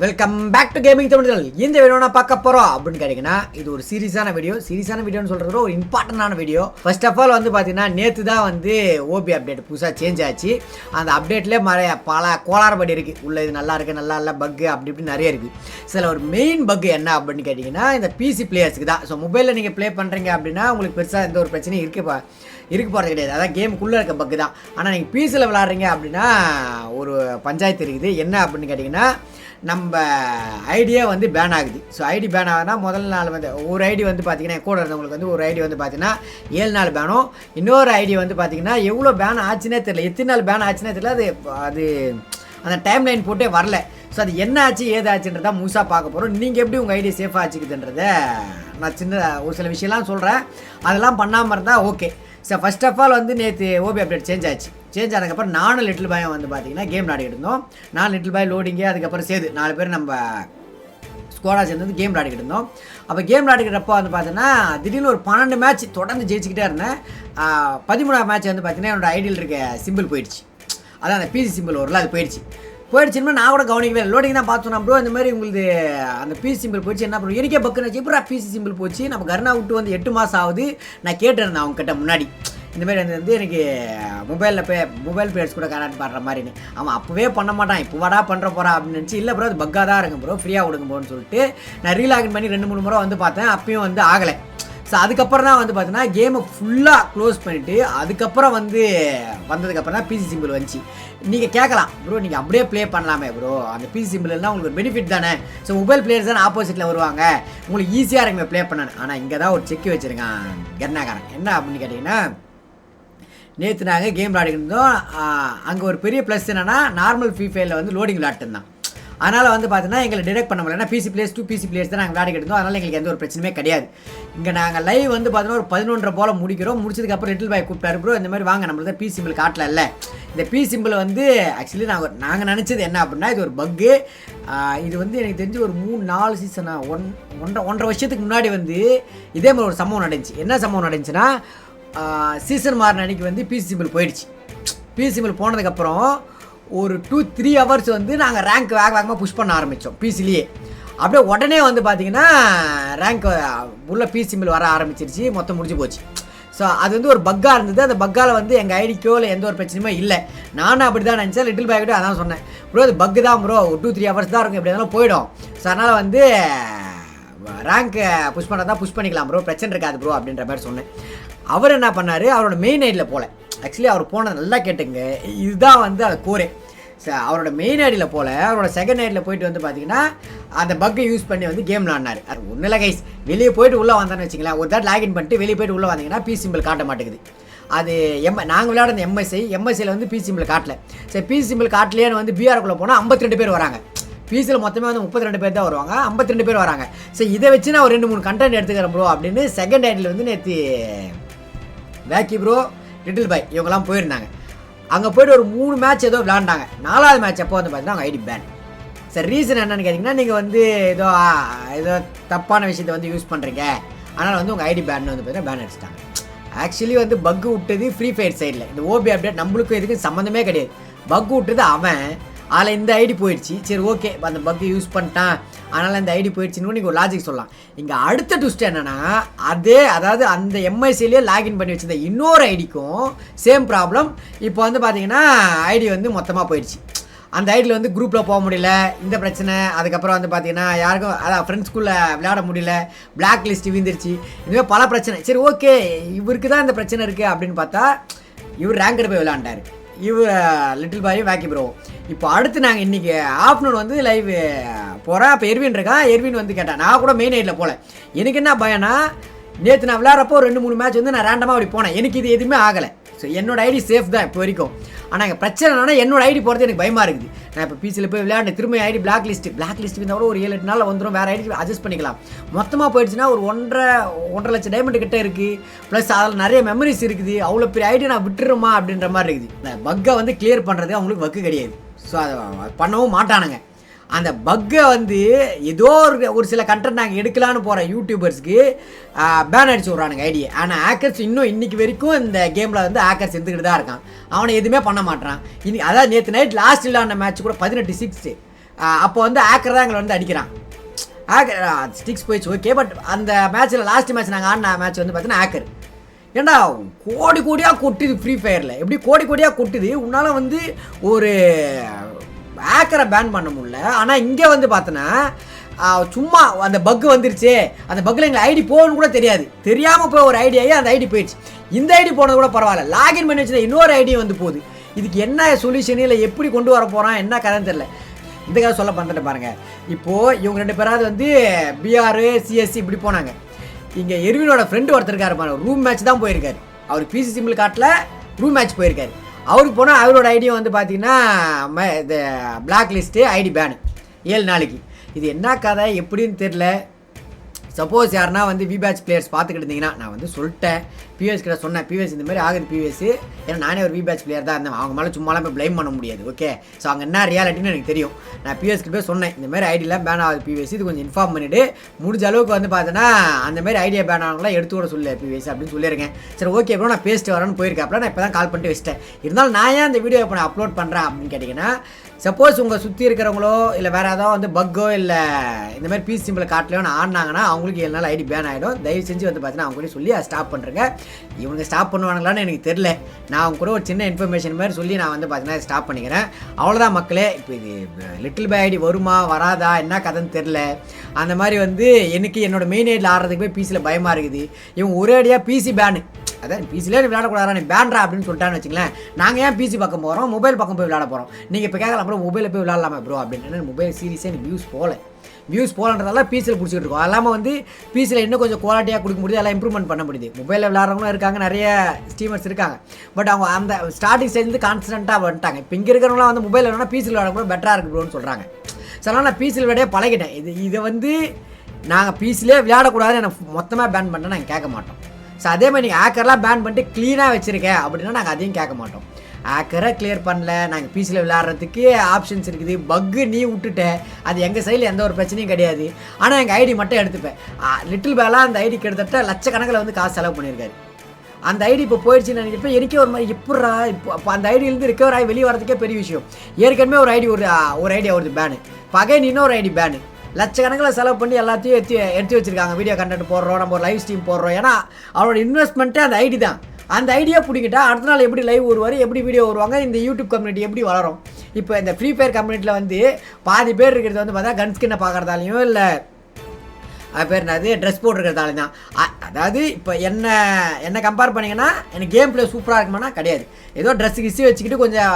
Welcome back to gaming தமிழர்கள். இந்த video நான் பார்க்க போகிறோம் அப்படின்னு கேட்டிங்கன்னா இது ஒரு சீரியஸான வீடியோன்னு சொல்கிறது ஒரு இம்பார்ட்டண்டான வீடியோ. ஃபர்ஸ்ட் ஆஃப் ஆல் வந்து பார்த்தீங்கன்னா நேற்று தான் வந்து ஓபி அப்டேட் புதுசாக சேஞ்ச் ஆச்சு. அந்த அப்டேட்லேயே பல கோளாறுபடி இருக்குது. உள்ள இது நல்லா இருக்குது, நல்லா இல்லை, பக்கு அப்படி இப்படி நிறைய இருக்குது. சில ஒரு மெயின் பக்கு என்ன அப்படின்னு கேட்டிங்கன்னா இந்த பிசி பிளேயர்ஸுக்கு தான். ஸோ மொபைலில் நீங்கள் ப்ளே பண்ணுறீங்க அப்படின்னா உங்களுக்கு பெருசாக எந்த ஒரு பிரச்சனையும் இருக்க போகிறது கிடையாது. அதான் கேமுக்குள்ளே இருக்க பக்கு தான். ஆனால் நீங்கள் பிசியில் விளாட்றீங்க அப்படின்னா ஒரு பஞ்சாயத்து இருக்குது. என்ன அப்படின்னு கேட்டிங்கன்னா நம்ம ஐடியா வந்து பேன் ஆகுது. ஸோ ஐடி பேன் ஆகுதுன்னா முதல் நாள் வந்து ஒரு ஐடி வந்து பார்த்திங்கன்னா கூட இருந்தவங்களுக்கு வந்து ஒரு ஐடி வந்து பார்த்திங்கன்னா 7 நாள் பேனும், இன்னொரு ஐடி வந்து பார்த்திங்கன்னா எவ்வளோ பேன் ஆச்சுன்னே தெரியல, எத்தனை நாள் பேன் ஆச்சுன்னே தெரியல. அது அந்த டைம் லைன் போட்டே வரல. ஸோ அது என்ன ஆச்சு ஏதாச்சுன்றதா முழுசாக பார்க்க போகிறோம். நீங்கள் எப்படி உங்கள் ஐடியா சேஃபாக ஆச்சுக்குதுன்றத நான் சின்ன ஒரு சில விஷயம்லாம் சொல்கிறேன். அதெல்லாம் பண்ணாமல் இருந்தால் okay. So first of all வந்து நேற்று ஓபி அப்டேட் சேஞ்ச் ஆச்சு. சேஞ்ச் ஆனதுக்கப்புறம் நானும் லிட்டில் பாயும் வந்து பார்த்தீங்கன்னா கேம் விளாடிக்கிட்டு இருந்தோம். நான் லிட்டில் பாய் லோடிங்கு அதுக்கப்புறம் சேர்த்து 4 பேர் நம்ம ஸ்குவாடாக சேர்ந்து வந்து கேம் விளாடிக்கிட்டு இருந்தோம். அப்போ கேம் விளாடிக்கிறப்போ வந்து பார்த்தீங்கன்னா திடீர்னு ஒரு 12 மேட்ச் தொடர்ந்து ஜெயிச்சுக்கிட்டே இருந்தேன். 13ஆவது மேட்ச் வந்து பார்த்தீங்கன்னா என்னோடய ஐடியில் இருக்க சிம்பிள் போயிடுச்சு. அதான் அந்த பிசி சிம்பிள் வரல, அது போயிடுச்சுன்னா நான் கூட கவனிக்கவே இல்லை. லோடிங் தான் பார்த்தோம் ப்ரோ. இந்த மாதிரி உங்களுக்கு அந்த பிசி சிம்பிள் போயிடுச்சு, என்ன பண்ணுவோம் எனக்கே பக்குன்னு இப்போ பிசி சிம்பிள் போச்சு. நம்ம கர்னா விட்டு வந்து 8 மாதம் ஆகுது. நான் கேட்டிருந்தேன் அவங்ககிட்ட முன்னாடி இந்த மாதிரி வந்து எனக்கு மொபைல் பிளேயர்ஸ் கூட கனெக்ட் பண்ணுற மாதிரின்னு. அவன் அப்போவே பண்ண மாட்டான், இப்போ வாடா பண்ணுற போகிறா அப்படின்னு நினச்சி இல்லை ப்ரோ அது பக்காக தான் இருக்கும் ப்ரோ, ஃப்ரீயாக விடுங்க ப்ரோன்னு சொல்லிட்டு நான் ரீலாகின் பண்ணி 2-3 முறை வந்து பார்த்தேன். அப்பயும் வந்து ஆகலை. ஸோ அதுக்கப்புறம் தான் வந்து பார்த்தீங்கன்னா கேமை ஃபுல்லாக க்ளோஸ் பண்ணிவிட்டு அதுக்கப்புறம் வந்து வந்ததுக்கப்புறம் தான் பிசி சிம்பிள் வந்துச்சு. நீங்கள் கேட்கலாம் ப்ரோ நீங்கள் அப்படியே ப்ளே பண்ணலாமே ப்ரோ, அந்த பிசி சிம்பிள் இருந்தால் உங்களுக்கு ஒரு பெனிஃபிட் தானே. ஸோ மொபைல் பிளேயர்ஸ் தான் ஆப்போசிட்டில் வருவாங்க, உங்களுக்கு ஈஸியாக இருக்குமே ப்ளே பண்ணேன். ஆனால் இங்கே தான் ஒரு செக் வச்சுருக்கான் கர்நாகாரன். என்ன அப்படின்னு கேட்டிங்கன்னா நேற்று நாங்கள் கேம் விளாடிக்கிட்டு இருந்தோம். அங்கே ஒரு பெரிய ப்ளஸ் என்னென்னா நார்மல் ஃப்ரீ ஃபயரில் வந்து லோடிங் விளாட்டுருந்தான். அதனால் வந்து பார்த்தீங்கன்னா எங்களை டிடெக்ட் பண்ண முடியல. ஏன்னா பிசி பிளேயர்ஸ் 2 பிசி பிளேயர்ஸ் தான் நாங்கள் விளையாடிக்கிட்டு இருந்தோம். அதனால் எங்களுக்கு எந்த ஒரு பிரச்சனையுமே கிடையாது. இங்கே நாங்கள் லைவ் வந்து பார்த்தீங்கன்னா ஒரு 11:30 போல் முடிக்கிறோம். முடிச்சதுக்கப்புறம் லிட்டில் பாய் கூப்பிட்டாரு ப்ரோ இந்த மாதிரி வாங்க நம்மளுக்கு தான் பி சிம்பிள் காட்டல இல்லை. இந்த பி சிம்பிள் வந்து ஆக்சுவலி நாங்கள் நினச்சது என்ன அப்படின்னா இது ஒரு பக்கு. இது வந்து எனக்கு தெரிஞ்சு ஒரு 3-4 சீசனாக 1.5 வருஷத்துக்கு முன்னாடி வந்து இதே மாதிரி ஒரு சம்பவம் நடந்துச்சு. என்ன சம்பவம் நடந்துச்சுன்னா சீசன் மாறின அன்றைக்கி வந்து பிசி சிம்பிள் போயிடுச்சு. பிசி சிம்பிள் போனதுக்கப்புறம் ஒரு 2-3 ஹவர்ஸ் வந்து நாங்கள் ரேங்க் வேகமாக புஷ் பண்ண ஆரம்பித்தோம் பிசிலேயே. அப்படியே உடனே வந்து பார்த்திங்கன்னா ரேங்க் உள்ள பிசி சிம்பிள் வர ஆரம்பிச்சிருச்சு, மொத்தம் முடிஞ்சு போச்சு. ஸோ அது வந்து ஒரு பக்காக இருந்தது. அந்த பக்கால் வந்து எங்கள் ஐடிக்கோ இல்லை எந்த ஒரு பிரச்சனையுமே இல்லை. நானும் அப்படி தான் நினச்சேன். லிட்டில் பாய்கிட்ட அதான் சொன்னேன் ப்ரோ அது பக்கு தான் ப்ரோ, ஒரு 2-3 ஹவர்ஸ் தான் இருக்கும், எப்படி இருந்தாலும் போயிடும். ஸோ அதனால் வந்து ரேங்க்கை புஷ் பண்ணுறதா புஷ் பண்ணிக்கலாம் ப்ரோ, பிரச்சனை இருக்காது ப்ரோ அப்படின்ற மாதிரி சொன்னேன். அவர் என்ன பண்ணார், அவரோட மெயின் ஐடியில் போல. ஆக்சுவலி அவர் போனது நல்லா கேட்டுங்க, இதுதான் வந்து அது கோரே. அவரோட மெயின் ஐடியில் போல் அவரோட செகண்ட் ஐடியில் போயிட்டு வந்து பார்த்தீங்கன்னா அந்த பக்கை யூஸ் பண்ணி வந்து கேம் விளாடினார். அது ஒன்றும் இல்லை கைஸ், வெளியே போயிட்டு உள்ளே வந்தான்னு வச்சிங்களேன், ஒரு தாட் லாகின் பண்ணிட்டு வெளியே போய்ட்டு உள்ளே வந்தீங்கன்னா பி சிம்பிள் காட்ட மாட்டேங்குது. அது நாங்கள் விளையாடுற எம்எஸ்சியில் வந்து பி சிம்பிள் காட்டல. சரி பி சிம்பிள் காட்டலையேன்னு வந்து பிஆருக்குள்ளே போனால் 52 பேர் வராங்க. பிசியில் மொத்தமே வந்து 32 பேர் தான் வருவாங்க, 52 பேர் வராங்க. சரி இதை வச்சு நான் ஒரு 2-3 கண்டென்ட் எடுத்துக்கிறேன் ப்ரோ அப்படின்னு செகண்ட் ஐடியில் வந்து நேற்று வேக்கி ப்ரோ லிட்டில் பாய் இவங்கெல்லாம் போயிருந்தாங்க. அங்கே போய்ட்டு ஒரு 3 மேட்ச் ஏதோ விளாண்டாங்க. 4வது மேட்ச் அப்போ வந்து பார்த்தீங்கன்னா அவங்க ஐடி பேன். சரி ரீசன் என்னன்னு கேட்டிங்கன்னா நீங்கள் வந்து ஏதோ தப்பான விஷயத்தை வந்து யூஸ் பண்ணுறீங்க, அதனால் வந்து உங்கள் ஐடி பேன் வந்து பார்த்தீங்கன்னா பேன் அடிச்சிட்டாங்க. ஆக்சுவலி வந்து பக்கு விட்டது ஃப்ரீ ஃபயர் சைடில், இந்த ஓபி அப்டேட் நம்மளுக்கும் இதுக்கு சம்மந்தமே கிடையாது. பக்கு விட்டது அவன், அதில் இந்த ஐடி போயிடுச்சு. சரி ஓகே அந்த பக்கு யூஸ் பண்ணிட்டான் அதனால் இந்த ஐடி போயிடுச்சுன்னு நீங்கள் ஒரு லாஜிக் சொல்லலாம். இங்கே அடுத்த ட்விஸ்ட் என்னென்னா அதாவது அந்த எம்ஐசிலேயே லாகின் பண்ணி வச்சிருந்த இன்னொரு ஐடிக்கும் சேம் ப்ராப்ளம். இப்போ வந்து பார்த்தீங்கன்னா ஐடி வந்து மொத்தமாக போயிடுச்சு. அந்த ஐடியில் வந்து குரூப்பில் போக முடியல, இந்த பிரச்சனை. அதுக்கப்புறம் வந்து பார்த்தீங்கன்னா யாருக்கும் அதான் ஃப்ரெண்ட்ஸ்குள்ளே விளையாட முடியல, பிளாக் லிஸ்ட் விழுந்துருச்சு, இதுமாதிரி பல பிரச்சனை. சரி ஓகே இவருக்கு தான் இந்த பிரச்சனை இருக்குது அப்படின்னு பார்த்தா இவர் ரேங்கடு போய் விளையாண்டார், இவர் லிட்டில் பாயும் வேக்கி ப்ரோ. இப்போ அடுத்து நாங்கள் இன்றைக்கி ஆஃப்டர்நூன் வந்து லைவ் போகிறேன். அப்போ எர்வின் இருக்கான், எர்வின் வந்து கேட்டேன். நான் கூட மெயின் ஐடியில் போகல. எனக்கு என்ன பயம்னா நேற்று நான் விளையாடுறப்போ 2-3 மேட்ச் வந்து நான் ரேண்டமாக அப்படி போனேன், எனக்கு இது எதுவுமே ஆகலை. ஸோ என்னோட ஐடி சேஃப் தான் இப்போ வரைக்கும். ஆனால் எங்கள் பிரச்சனை என்னன்னா என்னோட ஐடி போகிறது எனக்கு பயமாக இருக்குது. நான் இப்போ பிசியில் போய் விளையாண்டு திரும்ப ஐடி பிளாக் லிஸ்ட்டு இருந்தால் கூட ஒரு 7-8 நாளில் வந்துடும், வேறு ஐடி அட்ஜஸ்ட் பண்ணிக்கலாம். மொத்தமாக போயிடுச்சுன்னா ஒரு 1.5 லட்சம் டைமண்ட் கிட்டே இருக்குது, ப்ளஸ் அதில் நிறைய மெமரிஸ் இருக்குது. அவ்வளோ பெரிய ஐடி நான் விட்டுருமா அப்படின்ற மாதிரி இருக்குது. இந்த பக்கை வந்து கிளியர் பண்ணுறது அவங்களுக்கு வக்கு கிடையாது. ஸோ அதை பண்ணவும் மாட்டானுங்க. அந்த பக்கை வந்து ஏதோ ஒரு சில கண்டென்ட் நாங்கள் எடுக்கலான்னு போகிற யூடியூபர்ஸ்க்கு பேன் அடிச்சு விட்றானுங்க ஐடியை. ஆனால் ஹேக்கர்ஸ் இன்னும் இன்றைக்கி வரைக்கும் இந்த கேமில் வந்து ஹேக்கர்ஸ் இருந்துக்கிட்டு தான் இருக்கான். அவனை எதுவுமே பண்ண மாட்டான். அதாவது நேற்று நைட் லாஸ்ட் விளையாடின மேட்ச் கூட 18-6 அப்போ வந்து ஆக்கர் தான் எங்களை வந்து அடிக்கிறான். ஆக்கர் ஸ்டிக்ஸ் போயிடுச்சு ஓகே. பட் அந்த மேட்ச்சில் லாஸ்ட் மேட்ச் நாங்கள் ஆடின மேட்ச் வந்து பார்த்தீங்கன்னா ஆக்கர். ஏண்டா கோடி கோடியாக கொட்டுது ஃப்ரீ ஃபயரில், எப்படி கோடி கோடியாக கொட்டுது, உன்னால் வந்து ஒரு ஆக்கரை பேன் பண்ண முடியல. ஆனால் இங்கே வந்து பார்த்தோன்னா சும்மா அந்த பக்கு வந்துருச்சு, அந்த பக்கில் எங்களுக்கு ஐடி போகணும்னு கூட தெரியாது, தெரியாமல் போய் ஒரு ஐடி ஆகி அந்த ஐடி போயிடுச்சு. இந்த ஐடி போனது கூட பரவாயில்ல, லாகின் பண்ணி வச்சுன்னா இன்னொரு ஐடி வந்து போகுது. இதுக்கு என்ன சொல்யூஷன் இல்லை, எப்படி கொண்டு வர போகிறான், என்ன கதைன்னு தெரில. இந்த கதை சொல்ல பண்ணுறேன் பாருங்கள். இப்போது இவங்க 2 பேராவது வந்து பிஆர் சிஎஸ்சி இப்படி போனாங்க. இங்கே எர்வினோட ஃப்ரெண்டு ஒருத்தர் இருக்காரு பாருங்க, ரூம் மேட்ச் தான் போயிருக்காரு. அவர் பிசி சிம்பிள் காட்டில் ரூம் மேட்ச் போயிருக்காரு. அவருக்கு போனால் அவரோட ஐடியும் வந்து பார்த்தீங்கன்னா இந்த பிளாக் லிஸ்ட்டு ஐடி பேனு 7 நாளைக்கு. இது என்ன கதை எப்படின்னு தெரில. சப்போஸ் யாருன்னா வந்து விபேட்ச் பிளேயர்ஸ் பார்த்துக்கிட்டு இருந்தீங்கன்னா நான் வந்து சொல்லிட்டேன், பிஎஸ் கிட்ட சொன்னேன், பிஎஸ் இந்த மாதிரி ஆகுது பிஎஸ், ஏன்னா நானே ஒரு விபேட்ச் பிளேயர் தான் இருந்தேன், அவங்க மேலே சும்மாலாம் போய் ப்ளைம் பண்ண முடியாது ஓகே. ஸோ அங்கே என்ன ரியாலிட்டின்னு எனக்கு தெரியும். நான் பிஎஸ்க்கு போய் சொன்னேன், இந்த மாதிரி ஐடியெலாம் பேன் ஆகுது பிஎஸ், இது கொஞ்சம் இன்ஃபார்ம் பண்ணிவிட்டு முடிஞ்ச அளவுக்கு வந்து பார்த்தீங்கன்னா அந்த மாதிரி ஐடியா பேன் ஆகலாம் எடுத்து கூட சொல்லு பிஎஸ் அப்படின்னு சொல்லியிருக்கேன். சரி ஓகே அப்புறம் நான் பேசிட்டு வரேன்னு போயிருக்கேன். அப்புறம் நான் இப்போ தான் கால் பண்ணிட்டு வச்சிட்டேன். இருந்தாலும் நான் ஏன் இந்த வீடியோ இப்போ நான் அப்லோட் பண்ணுறேன் அப்படின்னு கேட்டிங்கன்னா, சப்போஸ் உங்கள் சுற்றி இருக்கிறவங்களோ இல்லை வேறு ஏதாவது வந்து பக்கோ இல்லை இந்த மாதிரி பீஸ் சிம்பிள் காட்டலையோ நான் ஆடினாங்கன்னா அவங்களுக்கு 7 நாள் ஐடி பேன் ஆகிடும். தயவு செஞ்சு வந்து பார்த்தீங்கன்னா அவங்க கூட சொல்லி அதை ஸ்டாப் பண்ணுறேங்க. இவங்க ஸ்டாப் பண்ணுவாங்களான்னு எனக்கு தெரில. நான் அவங்க கூட ஒரு சின்ன இன்ஃபர்மேஷன் மாதிரி சொல்லி நான் வந்து பார்த்தீங்கன்னா ஸ்டாப் பண்ணிக்கிறேன். அவ்வளோதான் மக்களே. இப்போ இது லிட்டில் பை ஐடி வருமா வராதா என்ன கதைன்னு தெரில. அந்த மாதிரி வந்து எனக்கு என்னோடய மெயின் ஐடியில் ஆடுறதுக்கு போய் பிசியில் பயமாக இருக்குது. இவங்க ஒரே அடியாக பிசி பேனு, அதான் பிசிலே விளையாடக்கூடாதா நீ பேன்ரா அப்படின்னு சொல்லிட்டான்னு வச்சுங்களேன். நாங்கள் ஏன் பிசி பக்கம் போகிறோம், மொபைல் பக்கம் போய் விளையாட போகிறோம். நீங்கள் இப்போ கேட்கலாம் அப்புறம் மொபைலில் போய் விளையாடலாமா ப்ரோ அப்படின்னு. மொபைல் சீரியஸாக எனக்கு வியூஸ் போகலன்றதால பிசியில் பிடிச்சிட்டு இருக்கோம். அது இல்லாமல் வந்து பிசியில் இன்னும் கொஞ்சம் குவாலிட்டியாக கொடுக்க முடியுது, எல்லாம் இம்ப்ரூவ்மெண்ட் பண்ண முடியுது. மொபைலில் விளையாடுறவங்களும் இருக்காங்க, நிறைய ஸ்ட்ரீமர்ஸ் இருக்காங்க. பட் அவங்க அந்த ஸ்டார்டிங் ஸ்டேஜ் கான்ஸ்டன்ட்டாக வந்துட்டாங்க. இப்போ இங்கே இருக்கிறவங்களாம் வந்து மொபைல் வேணால் பிசியில் விளையாட பெட்டராக இருக்கு ப்ரோன்னு சொல்கிறாங்க. ஸோ அதனால் நான் பிசியில் விளையாட பழகிட்டேன். இதை வந்து நாங்கள் பிசிலே விளையாடக்கூடாதுன்னு எனக்கு மொத்தமாக பேன் பண்ணால் நாங்கள் கேட்க மாட்டோம். ஸோ அதே மாதிரி நீங்கள் ஆக்கர்லாம் பேன் பண்ணிட்டு க்ளீனாக வச்சுருக்கேன் அப்படின்னா நாங்கள் அதையும் கேட்க மாட்டோம். ஆக்கரை கிளியர் பண்ணல, நாங்கள் பிசியில் விளையாடுறதுக்கு ஆப்ஷன்ஸ் இருக்குது, பக்கு நீ விட்டுட்ட, அது எங்கள் சைடில் எந்த ஒரு பிரச்சனையும் கிடையாது. ஆனால் எங்கள் ஐடி மட்டும் எடுத்துப்பேன். லிட்டில் பேலாக அந்த ஐடி கிட்டத்தட்ட லட்சக்கணக்கில் வந்து காசு செலவு பண்ணியிருக்காரு. அந்த ஐடி இப்போ போயிடுச்சுன்னு நினைக்கிறப்ப எனக்கே ஒரு மாதிரி எப்பட்றா இப்போ அந்த ஐடியிலேருந்து ரிகவர் ஆகி வெளியே வரதுக்கே பெரிய விஷயம். ஏற்கனவே ஒரு ஐடி ஒரு ஐடியா வருது பேனு, பகைன் இன்னொரு ஐடி பேனு, லட்சக்கணக்கில் செலவு பண்ணி எல்லாத்தையும் எடுத்து வச்சுருக்காங்க. வீடியோ கண்டென்ட் போடுறோம், நம்ம ஒரு லைவ் ஸ்ட்ரீம் போடுறோம். ஏன்னா அவரோட இன்வெஸ்ட்மெண்ட்டே அந்த ஐடி தான். அந்த ஐடியா பிடிக்கிட்டா அடுத்த நாள் எப்படி லைவ் வருவார், எப்படி வீடியோ வருவாங்க, இந்த யூடியூப் கம்யூனிட்டி எப்படி வளரும். இப்போ இந்த ஃப்ரீ ஃபயர் கம்யூனிட்டியில் வந்து பாதி பேர் இருக்கிறது வந்து பார்த்தா கன் ஸ்கின்னை பார்க்குறதாலையும் இல்லை பேர் என்னது ட்ரெஸ் போட்டுருக்கிறதால தான். அதாவது இப்போ என்ன கம்பேர் பண்ணிங்கன்னா எனக்கு கேம் பிளே சூப்பராக இருக்குமானா கிடையாது. ஏதோ ட்ரெஸ்ஸு கிஸ்ஸு வச்சுக்கிட்டு கொஞ்சம்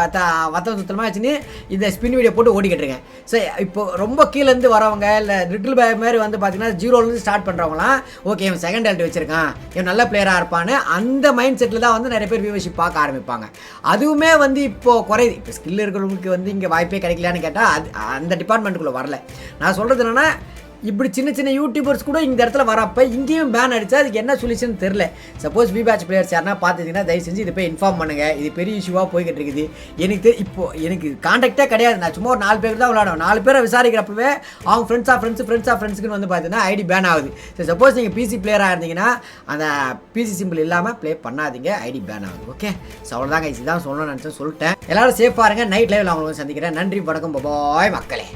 வத்தம் சுத்தமாக வச்சுன்னு இந்த ஸ்பின் வீடியோ போட்டு ஓடிக்கிட்டு இருக்கேன். ஸோ இப்போ ரொம்ப கீழேருந்து வரவங்க இல்லை லிட்டில் பை மாதிரி வந்து பார்த்தீங்கன்னா 0லேருந்து ஸ்டார்ட் பண்ணுறவங்களாம் ஓகே இவன் செகண்ட் ஹெல்ட் வச்சுருக்கான், இவன் நல்ல பிளேயராக இருப்பான்னு அந்த மைண்ட் செட்டில் தான் வந்து நிறைய பேர் வியூவர்ஷிப் பார்க்க ஆரம்பிப்பாங்க. அதுவுமே வந்து இப்போது குறையுது. இப்போ ஸ்கில் இருக்கிறவங்களுக்கு வந்து இங்கே வாய்ப்பே கிடைக்கலான்னு கேட்டால் அந்த டிபார்ட்மெண்ட்டுக்குள்ளே வரல. நான் சொல்கிறது என்னென்னா இப்படி சின்ன சின்ன யூடியூபர்ஸ் கூட இந்த இடத்துல வரப்போ இங்கேயும் பேன் அடித்தா அதுக்கு என்ன சொல்யூஷன் தெரில. சப்போஸ் விபேட்ச் பிளேயர்ஸ் யாருன்னா பார்த்துட்டிங்கன்னா தயவு செஞ்சு இதை போய் இன்ஃபார்ம் பண்ணுங்கள். இது பெரிய இஷ்யூவாக போய்கிட்டு இருக்குது. எனக்கு கான்டாக்டே கிடையாது. நான் சும்மா ஒரு 4 பேர் தான் விளையாடுவேன். 4 பேரை விசாரிக்கிறப்பவே அவங்க ஃப்ரெண்ட்ஸுக்குன்னு வந்து பார்த்தீங்கன்னா ஐடி பேன் ஆகுது. ஸோ சப்போஸ் நீங்கள் பிசி பிளேயராக இருந்தீங்கன்னா அந்த பிசி சிம்பிள் இல்லாமல் ப்ளே பண்ணாதீங்க, ஐடி பேன் ஆகுது. ஓகே ஸோ அவ்வளோதாங்க, இதுதான் சொல்லணும்னு நினச்சேன், சொல்லிட்டேன். எல்லோரும் சேஃபாக இருங்க. நைட் லைவில் அவங்களுக்கு சந்திக்கிறேன். நன்றி, வணக்கம், பாய் மக்களே.